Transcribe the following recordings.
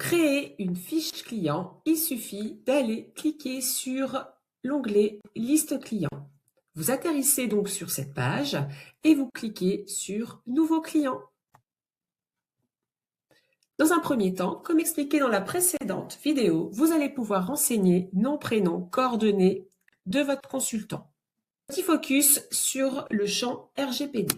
créer une fiche client, il suffit d'aller cliquer sur l'onglet « Liste client ». Vous atterrissez donc sur cette page et vous cliquez sur « Nouveau client ». Dans un premier temps, comme expliqué dans la précédente vidéo, vous allez pouvoir renseigner nom, prénom, coordonnées de votre consultant. Petit focus sur le champ RGPD.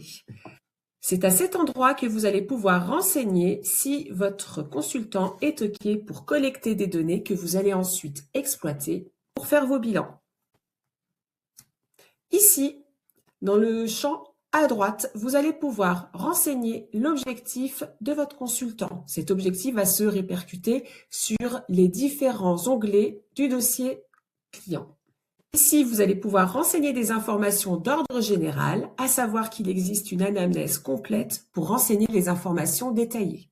C'est à cet endroit que vous allez pouvoir renseigner si votre consultant est OK pour collecter des données que vous allez ensuite exploiter pour faire vos bilans. Ici, dans le champ à droite, vous allez pouvoir renseigner l'objectif de votre consultant. Cet objectif va se répercuter sur les différents onglets du dossier client. Ici, vous allez pouvoir renseigner des informations d'ordre général, à savoir qu'il existe une anamnèse complète pour renseigner les informations détaillées.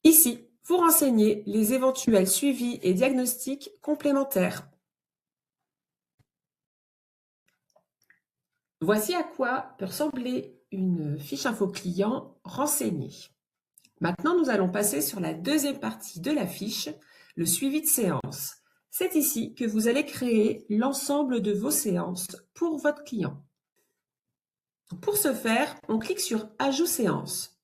Ici, vous renseignez les éventuels suivis et diagnostics complémentaires. Voici à quoi peut ressembler une fiche info client renseignée. Maintenant, nous allons passer sur la deuxième partie de la fiche, le suivi de séance. C'est ici que vous allez créer l'ensemble de vos séances pour votre client. Pour ce faire, on clique sur « Ajout séance ».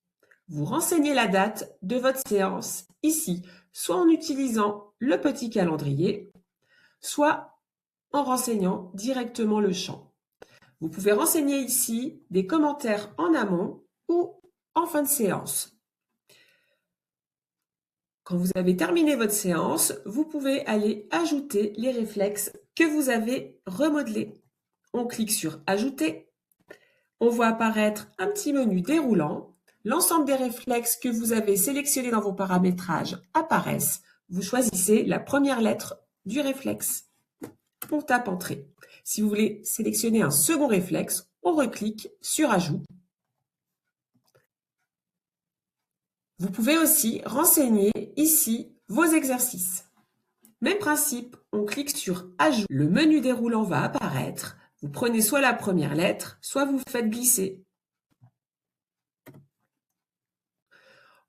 Vous renseignez la date de votre séance ici, soit en utilisant le petit calendrier, soit en renseignant directement le champ. Vous pouvez renseigner ici des commentaires en amont ou en fin de séance. Quand vous avez terminé votre séance, vous pouvez aller ajouter les réflexes que vous avez remodelés. On clique sur « Ajouter ». On voit apparaître un petit menu déroulant. L'ensemble des réflexes que vous avez sélectionnés dans vos paramétrages apparaissent. Vous choisissez la première lettre du réflexe. On tape « Entrée ». Si vous voulez sélectionner un second réflexe, on reclique sur « Ajout ». Vous pouvez aussi renseigner ici vos exercices. Même principe, on clique sur « Ajout ». Le menu déroulant va apparaître. Vous prenez soit la première lettre, soit vous faites glisser.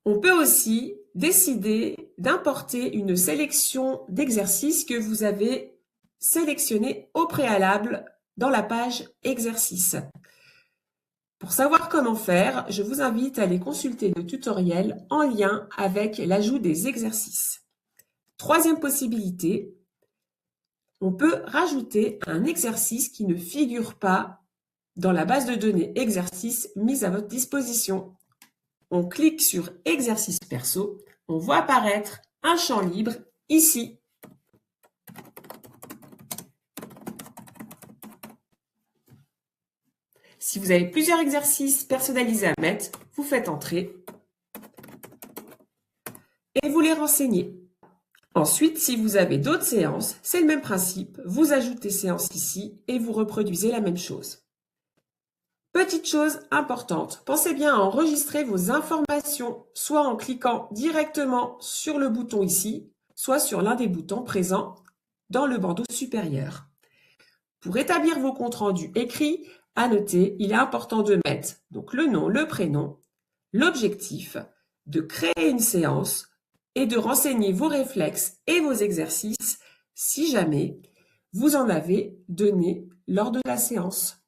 On peut aussi décider d'importer une sélection d'exercices que vous avez sélectionné au préalable dans la page « Exercices ». Pour savoir comment faire, je vous invite à aller consulter le tutoriel en lien avec l'ajout des exercices. Troisième possibilité, on peut rajouter un exercice qui ne figure pas dans la base de données exercices mise à votre disposition. On clique sur « Exercice perso », on voit apparaître un champ libre ici. Si vous avez plusieurs exercices personnalisés à mettre, vous faites « Entrer » et vous les renseignez. Ensuite, si vous avez d'autres séances, c'est le même principe. Vous ajoutez séance ici et vous reproduisez la même chose. Petite chose importante, pensez bien à enregistrer vos informations, soit en cliquant directement sur le bouton ici, soit sur l'un des boutons présents dans le bandeau supérieur. Pour établir vos comptes rendus écrits, à noter, il est important de mettre donc le nom, le prénom, l'objectif, de créer une séance et de renseigner vos réflexes et vos exercices si jamais vous en avez donné lors de la séance.